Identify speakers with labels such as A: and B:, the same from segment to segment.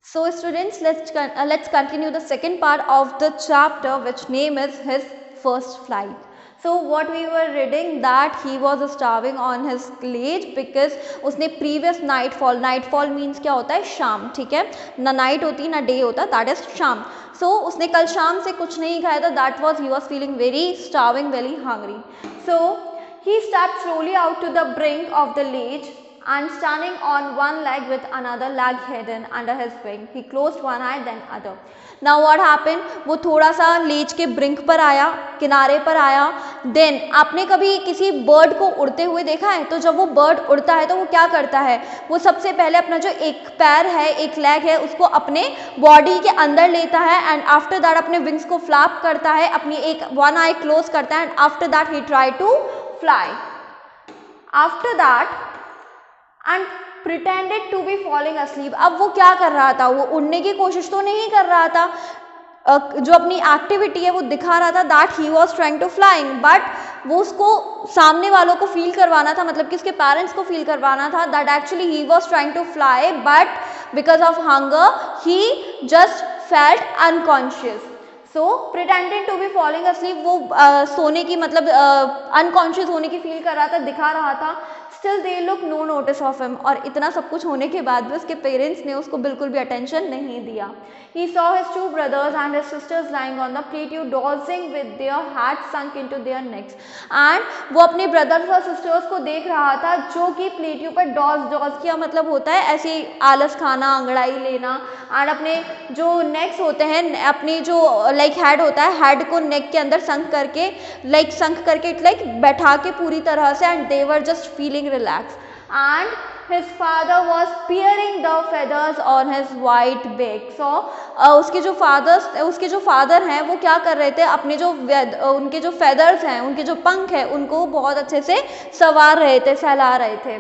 A: So students, let's continue the second part of the chapter, which name is his first flight. So what we were reading that he was starving on his sledge because उसने previous nightfall means क्या होता है शाम, ठीक है ना night होती ना day होता, that is शाम. So उसने कल शाम से कुछ नहीं खाया था, that was he was feeling very starving, very hungry. So he stepped slowly out to the brink of the ledge and standing on one leg with another leg hidden under his wing, he closed one eye then other. Now what happened? वो थोड़ा सा लेज के brink पर आया, किनारे पर आया. Then आपने कभी किसी बर्ड को उड़ते हुए देखा है? तो जब वो बर्ड उड़ता है तो वो क्या करता है? वो सबसे पहले अपना जो एक पैर है, एक लेग है, उसको अपने बॉडी के अंदर लेता है एंड आफ्टर दैट अपने विंग्स को फ्लैप करता है, अपनी एक वन आई क्लोज करता है and after that he try to fly. After that and pretended to be falling asleep. अब वो क्या कर रहा था? वो उड़ने की कोशिश तो नहीं कर रहा था, जो अपनी एक्टिविटी है वो दिखा रहा था that he was trying to flying, but वो उसको सामने वालों को फील करवाना था, मतलब कि उसके पेरेंट्स को फील करवाना था that actually he was trying to fly but because of hunger he just felt unconscious. So pretended to be falling asleep, वो सोने की मतलब अनकॉन्शियस होने की फील कर रहा था, दिखा रहा था. Still they look no notice of him. और इतना सब कुछ होने के बाद भी उसके पेरेंट्स ने उसको बिल्कुल भी अटेंशन नहीं दिया. He saw his two brothers and his sisters lying on the plateau dozing with their hats sunk into their necks. And वो अपने ब्रदर्स और सिस्टर्स को देख रहा था जो कि प्लेट्यू पर डॉज किया मतलब होता है ऐसे आलस खाना, अंगड़ाई लेना, एंड अपने जो नेक्स होते हैं, अपनी जो लाइक हेड होता है, हेड को नेक के अंदर संक करके बैठा के पूरी तरह से, and they were just feeling relax. And his father was peering the feathers on his white back. So उसके जो फादर हैं वो क्या कर रहे थे? अपने जो उनके जो फेदर्स हैं, उनके जो पंख हैं, उनको बहुत अच्छे से सवार रहे थे, सहला रहे थे.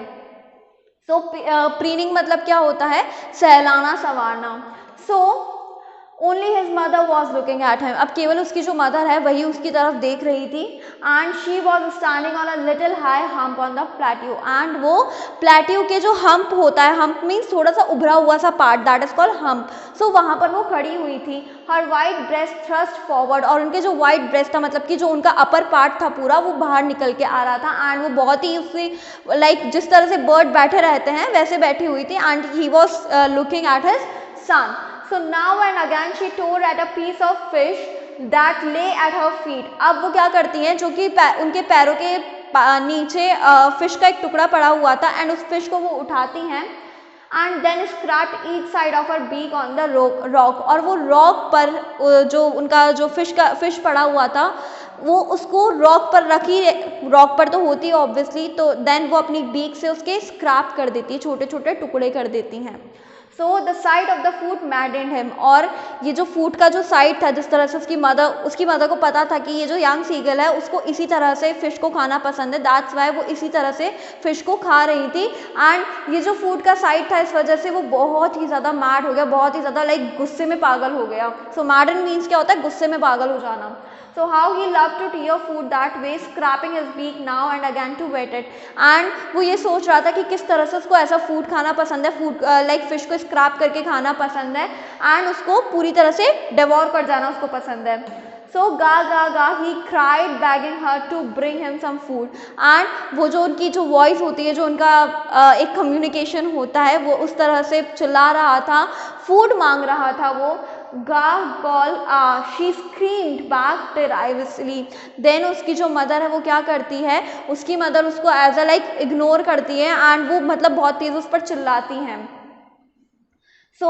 A: So preening मतलब क्या होता है? सहलाना, संवारना. So only his mother was looking at him. अब केवल उसकी जो मदर है वही उसकी तरफ देख रही थी. And she was standing on a little high hump on the plateau. And वो प्लेट्यू के जो हम्प होता है, हम्प मीन्स थोड़ा सा उभरा हुआ सा part, that is called hump. So वहाँ पर वो खड़ी हुई थी. हर वाइट ब्रेस्ट थ्रस्ट फॉरवर्ड, और उनके जो वाइट ब्रेस्ट था मतलब कि जो उनका अपर पार्ट था पूरा वो बाहर निकल के आ रहा था. एंड वो बहुत ही उससे लाइक जिस तरह से बर्ड बैठे रहते हैं वैसे बैठी हुई थी. And he was looking at his son. So now and again she tore at a piece of fish that lay at her feet. अब वो क्या करती हैं? जो कि उनके पैरों के नीचे फिश का एक टुकड़ा पड़ा हुआ था एंड उस फिश को वो उठाती हैं and then scraped each side of her beak on the rock. और वो रॉक पर जो उनका जो फिश पड़ा हुआ था वो उसको रॉक पर रखी, रॉक पर तो होती है ऑब्वियसली, तो देन वो अपनी बीक से उसके स्क्रैप कर देती है, छोटे छोटे टुकड़े कर देती हैं. So the side of the food मैडेंड him. और ये जो फूड का जो साइड था, जिस तरह से उसकी मदर को पता था कि ये जो यंग सीगल है उसको इसी तरह से फिश को खाना पसंद है, दैट्स वाई वो इसी तरह से फिश को खा रही थी. एंड ये जो फूड का साइड था इस वजह से वो बहुत ही ज़्यादा मैड हो गया, बहुत ही ज़्यादा लाइक गुस्से में पागल हो गया. सो मैडन मीन्स क्या होता है? गुस्से में पागल हो जाना. So how he loved to tear food that way, scraping his beak now and again to wet it. And वो ये सोच रहा था कि किस तरह से उसको ऐसा फूड खाना पसंद है, फूड लाइक फिश को स्क्रैप करके खाना पसंद है एंड उसको पूरी तरह से डेवोर कर जाना उसको पसंद है. So ga ga ga he cried begging her to bring him some food. And वो जो उनकी जो वॉइस होती है, जो उनका एक कम्युनिकेशन होता है, वो उस तरह से चिल्ला रहा था, फूड मांग रहा था वो. Gargle, she screamed back derisory. Then उसकी जो मदर है वो क्या करती है? उसकी मदर उसको एज अ लाइक इग्नोर करती है एंड वो मतलब बहुत तेज उस पर चिल्लाती हैं. So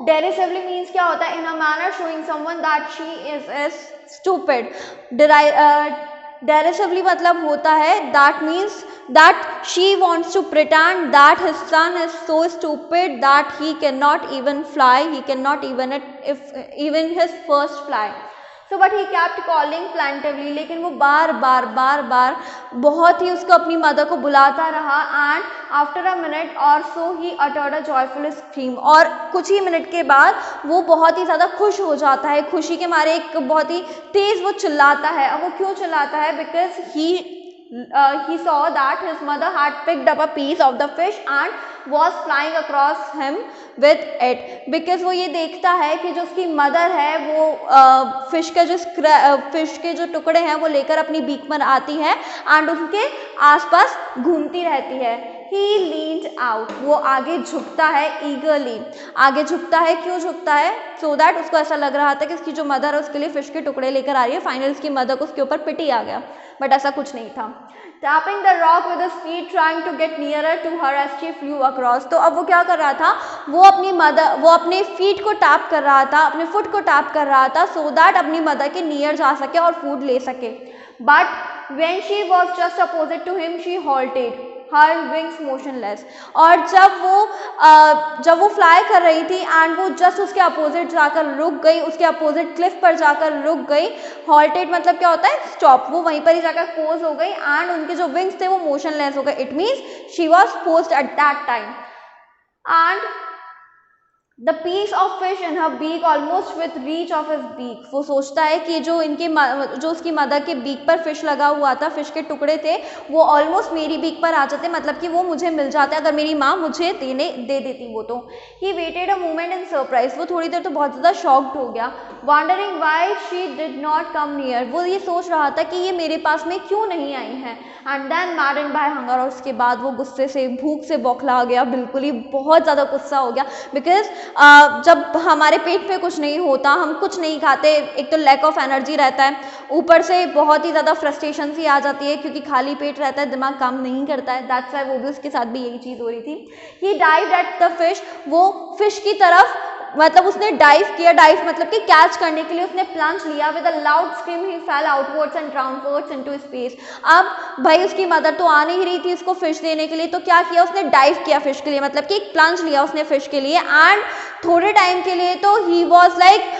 A: derisively means क्या होता है? In a manner showing someone that she is stupid. Derisively मतलब होता है that means that she wants to pretend that his son is so stupid that he cannot even fly, he cannot even his first fly. So but he kept calling plaintively. लेकिन वो बार बार बहुत ही उसको अपनी mother को बुलाता रहा. And after a minute और सो ही uttered a joyful scream. और कुछ ही मिनट के बाद वो बहुत ही ज़्यादा खुश हो जाता है, खुशी के मारे एक बहुत ही तेज़ वो चिल्लाता है. अब वो क्यों चिल्लाता है? Because he he saw that his mother had picked up a piece of the fish and was flying across him with it, because वो ये देखता है कि जो उसकी मदर है वो फिश के जो टुकड़े हैं वो लेकर अपनी बीक में आती है एंड उनके आसपास घूमती रहती है। He leaned out, वो आगे झुकता है, eagerly आगे झुकता है। क्यों झुकता है? So that उसको ऐसा लग रहा था कि उसकी जो मदर है उसके लिए फिश के टुकड़े लेकर आ रही है। फाइनली उसकी मदर को उसके ऊपर पिटी आ गया, बट ऐसा कुछ नहीं था। Tapping the rock with his feet, trying to get nearer to her as she flew across। तो अब वो क्या कर रहा था, वो अपने फीट को टैप कर रहा था, अपने फुट को टैप कर रहा था, so that अपनी मदर के नियर जा सके और फूड ले सके। But when she was just opposite to him, she halted, her wings motionless। और जब वो फ्लाई कर रही थी एंड वो जस्ट उसके अपोजिट जाकर रुक गई, उसके अपोजिट क्लिफ पर जाकर रुक गई। हॉल्टेड मतलब क्या होता है? स्टॉप। वो वहीं पर ही जाकर पोज हो गई एंड उनके जो विंग्स थे वो मोशनलेस हो गए। It means she was posed at that time and The piece of fish in her beak almost with reach of his beak। वो सोचता है कि जो उसकी मदर के बीक पर फिश लगा हुआ था, फिश के टुकड़े थे, वो ऑलमोस्ट मेरी बीक पर आ जाते, मतलब कि वो मुझे मिल जाते अगर मेरी माँ मुझे दे देती वो तो। He waited a moment in surprise। वो थोड़ी देर तो बहुत ज़्यादा शॉक्ड हो गया। Wondering why she did not come near। वो ये सोच रहा था कि ये मेरे पास में क्यों नहीं आई हैं। And then maddened by hunger। और उसके बाद वो गुस्से से, भूख से बौखला गया, बिल्कुल ही बहुत ज़्यादा गुस्सा हो गया। बिकॉज जब हमारे पेट में कुछ नहीं होता, हम कुछ नहीं खाते, एक तो लैक ऑफ एनर्जी रहता है, ऊपर से बहुत ही ज़्यादा फ्रस्ट्रेशन सी आ जाती है क्योंकि खाली पेट रहता है, दिमाग काम नहीं करता है। दैट्स व्हाई वो भी उसके साथ भी यही चीज़ हो रही थी। ही डाइव्ड एट द फिश। वो फिश की तरफ मतलब उसने डाइव किया, डाइव मतलब कि कैच करने के लिए उसने प्लंज लिया। With a loud scream he fail outwards and downwards into space. अब भाई उसकी मदर तो आ नहीं रही थी उसको फिश देने के लिए, तो क्या किया उसने? डाइव किया फिश के लिए, मतलब कि एक प्लंज लिया उसने फिश के लिए एंड थोड़े टाइम के लिए तो he was like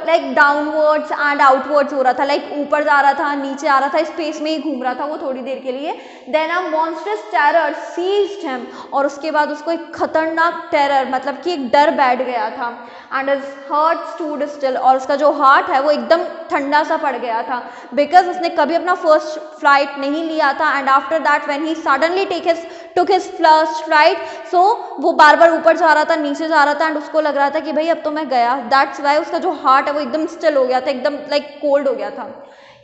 A: like downwards and outwards हो रहा था, लाइक ऊपर जा रहा था, नीचे आ रहा था, स्पेस में ही घूम रहा था वो थोड़ी देर के लिए। देन अ मॉन्स्टरस टेरर सीज्ड हिम। और उसके बाद उसको एक खतरनाक टेरर मतलब कि एक डर बैठ गया था। And his heart stood still. और उसका जो हार्ट है वो एकदम ठंडा सा पड़ गया था, बिकॉज उसने कभी अपना फर्स्ट फ्लाइट नहीं लिया था। And after that when he suddenly took his first flight, so वो बार बार ऊपर जा रहा था, नीचे जा रहा था एंड उसको लग रहा था कि भाई अब तो मैं गया। दैट्स वाई उसका जो हार्ट है वो एकदम स्टिल हो गया था, एकदम लाइक कोल्ड हो गया था।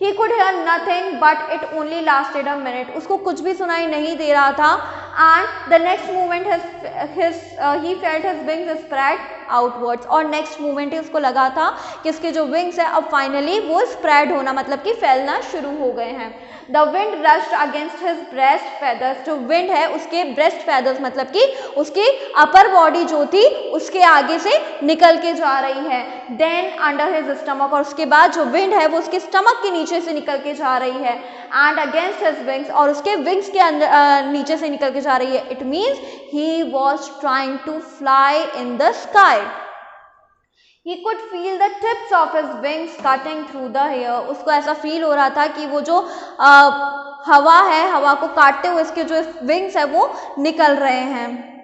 A: He could hear nothing but it only lasted a minute। उसको कुछ भी सुनाई नहीं दे रहा था and the next moment he felt his wings spread outwards। और नेक्स्ट मोमेंट ही उसको लगा था कि उसके जो विंग्स है अब फाइनली वो स्प्रेड होना मतलब कि फैलना शुरू हो गए हैं। The wind rushed against his breast feathers। जो विंड है उसके ब्रेस्ट फेदर्स मतलब कि उसकी अपर बॉडी जो थी उसके आगे से निकल के जा रही है। Then under his stomach। और उसके बाद जो विंड है वो उसके स्टमक के नीचे से निकल के जा रही है। And against his wings। और उसके विंग्स के अंदर नीचे से निकल के जा रही है। It means he was trying to fly in the sky। He could feel the tips of his wings cutting through the air। उसको ऐसा फील हो रहा था कि वो जो हवा है, हवा को काटते हुए इसके जो विंग्स है वो निकल रहे हैं।